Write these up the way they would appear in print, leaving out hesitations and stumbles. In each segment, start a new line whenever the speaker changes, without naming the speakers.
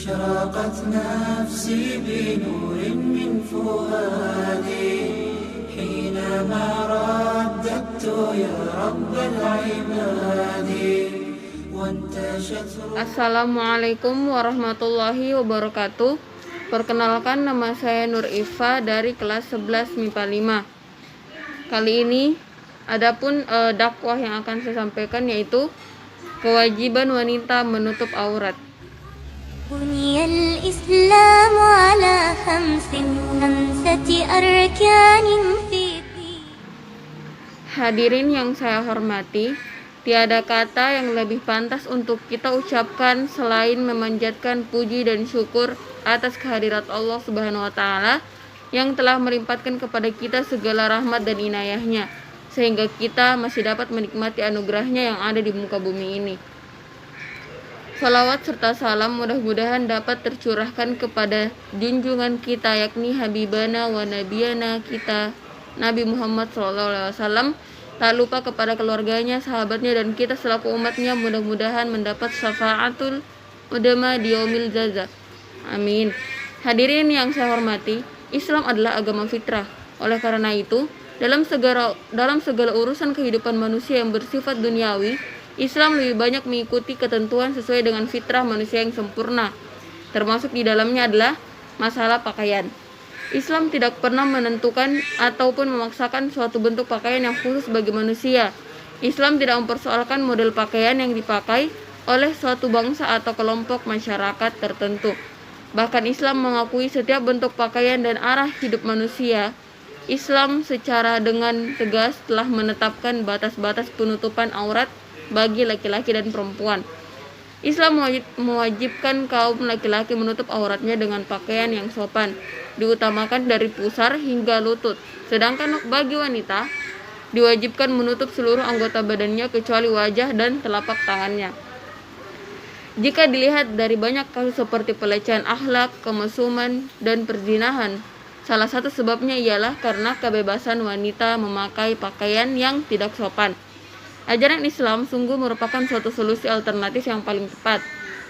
أشرقت نفسي بنور من فؤادي حينما رددت يا رب العباد وانتشت.
Assalamualaikum warahmatullahi wabarakatuh. Perkenalkan, nama saya Nur Ifa dari kelas 11 MIPA 5. Kali ini adapun dakwah yang akan saya sampaikan yaitu kewajiban wanita menutup aurat.
بني الإسلام على خمسة أركان في
Hadirin yang saya hormati, tiada kata yang lebih pantas untuk kita ucapkan selain memanjatkan puji dan syukur atas kehadirat Allah Subhanahu wa taala yang telah melimpahkan kepada kita segala rahmat dan inayahnya sehingga kita masih dapat menikmati anugerahnya yang ada di muka bumi ini. Salawat serta salam mudah-mudahan dapat tercurahkan kepada junjungan kita yakni Habibana wa Nabiyana kita Nabi Muhammad SAW, tak lupa kepada keluarganya, sahabatnya, dan kita selaku umatnya mudah-mudahan mendapat syafaatul udama di yaumil jaza. Amin. Hadirin yang saya hormati, Islam adalah agama fitrah. Oleh karena itu, dalam segala urusan kehidupan manusia yang bersifat duniawi, Islam lebih banyak mengikuti ketentuan sesuai dengan fitrah manusia yang sempurna. Termasuk di dalamnya adalah masalah pakaian. Islam tidak pernah menentukan ataupun memaksakan suatu bentuk pakaian yang khusus bagi manusia. Islam tidak mempersoalkan model pakaian yang dipakai oleh suatu bangsa atau kelompok masyarakat tertentu. Bahkan Islam mengakui setiap bentuk pakaian dan arah hidup manusia. Islam secara dengan tegas telah menetapkan batas-batas penutupan aurat bagi laki-laki dan perempuan. Islam mewajibkan kaum laki-laki menutup auratnya dengan pakaian yang sopan, diutamakan dari pusar hingga lutut. Sedangkan bagi wanita, diwajibkan menutup seluruh anggota badannya kecuali wajah dan telapak tangannya. Jika dilihat dari banyak kasus seperti pelecehan akhlak, kemesuman, dan perzinahan, salah satu sebabnya ialah karena kebebasan wanita memakai pakaian yang tidak sopan. Ajaran Islam sungguh merupakan suatu solusi alternatif yang paling tepat.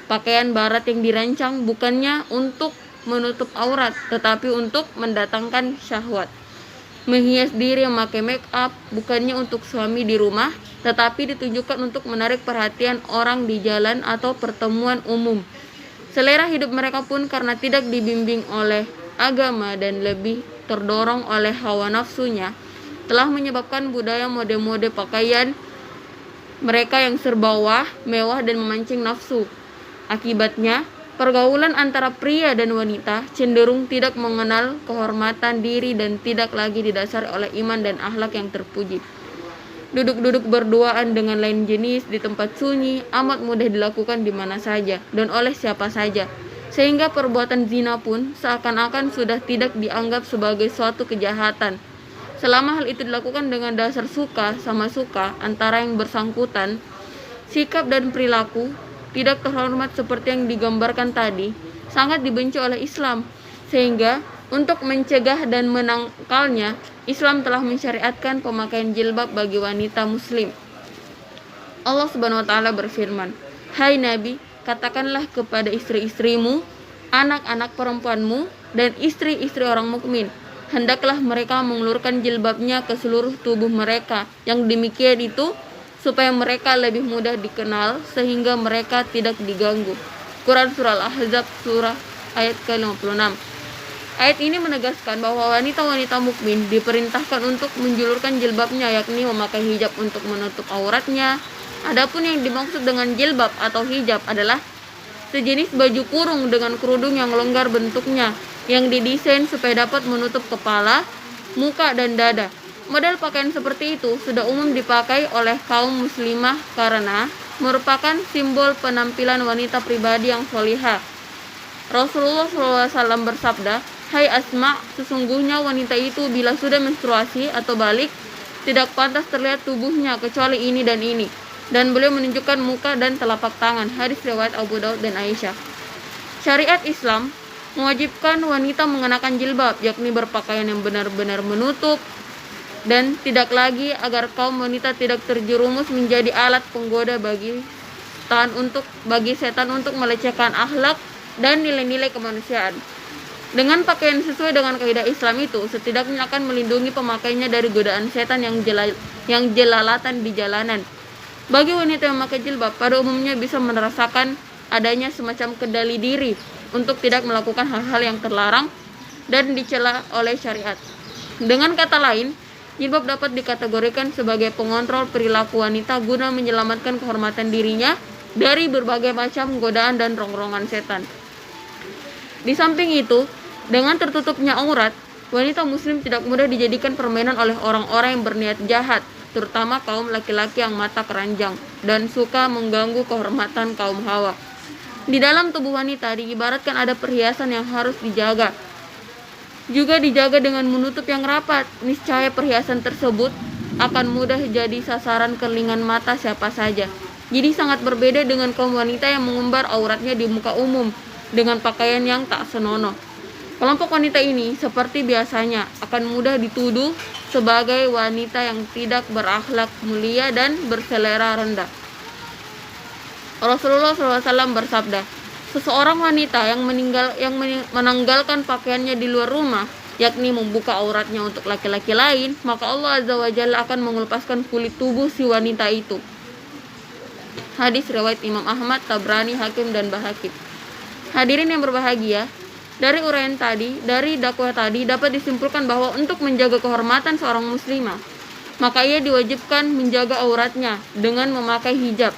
Pakaian barat yang dirancang bukannya untuk menutup aurat, tetapi untuk mendatangkan syahwat. Menghias diri memakai make up bukannya untuk suami di rumah, tetapi ditujukan untuk menarik perhatian orang di jalan atau pertemuan umum. Selera hidup mereka pun karena tidak dibimbing oleh agama dan lebih terdorong oleh hawa nafsunya, telah menyebabkan budaya mode-mode pakaian mereka yang serba mewah dan memancing nafsu. Akibatnya, pergaulan antara pria dan wanita cenderung tidak mengenal kehormatan diri dan tidak lagi didasari oleh iman dan akhlak yang terpuji. Duduk-duduk berduaan dengan lain jenis di tempat sunyi amat mudah dilakukan di mana saja dan oleh siapa saja, sehingga perbuatan zina pun seakan-akan sudah tidak dianggap sebagai suatu kejahatan. Selama hal itu dilakukan dengan dasar suka sama suka antara yang bersangkutan, sikap dan perilaku tidak terhormat seperti yang digambarkan tadi sangat dibenci oleh Islam, sehingga untuk mencegah dan menangkalnya, Islam telah mensyariatkan pemakaian jilbab bagi wanita muslim. Allah Subhanahu wa taala berfirman, "Hai Nabi, katakanlah kepada istri-istrimu, anak-anak perempuanmu, dan istri-istri orang mukmin, hendaklah mereka mengulurkan jilbabnya ke seluruh tubuh mereka. Yang demikian itu supaya mereka lebih mudah dikenal sehingga mereka tidak diganggu." Quran Surah Al-Ahzab surah ayat ke-56. Ayat ini menegaskan bahwa wanita-wanita mukmin diperintahkan untuk menjulurkan jilbabnya, yakni memakai hijab untuk menutup auratnya. Adapun yang dimaksud dengan jilbab atau hijab adalah sejenis baju kurung dengan kerudung yang longgar bentuknya, yang didesain supaya dapat menutup kepala, muka, dan dada. Model pakaian seperti itu sudah umum dipakai oleh kaum muslimah karena merupakan simbol penampilan wanita pribadi yang solihah. Rasulullah SAW bersabda, "Hai Asma, sesungguhnya wanita itu bila sudah menstruasi atau balik, tidak pantas terlihat tubuhnya kecuali ini dan ini." Dan beliau menunjukkan muka dan telapak tangan. Hadis riwayat Abu Daud dan Aisyah. Syariat Islam mewajibkan wanita mengenakan jilbab, yakni berpakaian yang benar-benar menutup, dan tidak lagi agar kaum wanita tidak terjerumus menjadi alat penggoda bagi setan untuk melecehkan akhlak dan nilai-nilai kemanusiaan. Dengan pakaian sesuai dengan kaidah Islam itu, setidaknya akan melindungi pemakainya dari godaan setan yang jelalatan di jalanan. Bagi wanita yang memakai jilbab, pada umumnya bisa merasakan adanya semacam kendali diri untuk tidak melakukan hal-hal yang terlarang dan dicela oleh syariat. Dengan kata lain, jilbab dapat dikategorikan sebagai pengontrol perilaku wanita guna menyelamatkan kehormatan dirinya dari berbagai macam godaan dan rongrongan setan. Di samping itu, dengan tertutupnya aurat, wanita muslim tidak mudah dijadikan permainan oleh orang-orang yang berniat jahat, terutama kaum laki-laki yang mata keranjang dan suka mengganggu kehormatan kaum hawa. Di dalam tubuh wanita diibaratkan ada perhiasan yang harus dijaga. Juga dijaga dengan menutup yang rapat. Niscaya perhiasan tersebut akan mudah jadi sasaran kelingan mata siapa saja. Jadi sangat berbeda dengan kaum wanita yang mengumbar auratnya di muka umum dengan pakaian yang tak senonoh. Kelompok wanita ini seperti biasanya akan mudah dituduh sebagai wanita yang tidak berakhlak mulia dan berselera rendah. Rasulullah SAW bersabda, seseorang wanita yang menanggalkan pakaiannya di luar rumah, yakni membuka auratnya untuk laki-laki lain, maka Allah Azza wa Jalla akan melepaskan kulit tubuh si wanita itu. Hadis riwayat Imam Ahmad, Tabrani, Hakim, dan Baihaqi. Hadirin yang berbahagia, dari uraian tadi, dari dakwah tadi dapat disimpulkan bahwa untuk menjaga kehormatan seorang muslimah, maka ia diwajibkan menjaga auratnya dengan memakai hijab.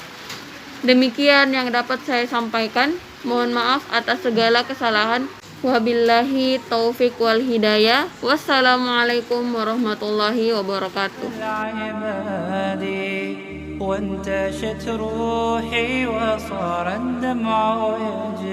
Demikian yang dapat saya sampaikan. Mohon maaf atas segala kesalahan. Wabillahi taufik wal hidayah. Wassalamualaikum warahmatullahi wabarakatuh.
وانتشت روحي وصار الدمع يجري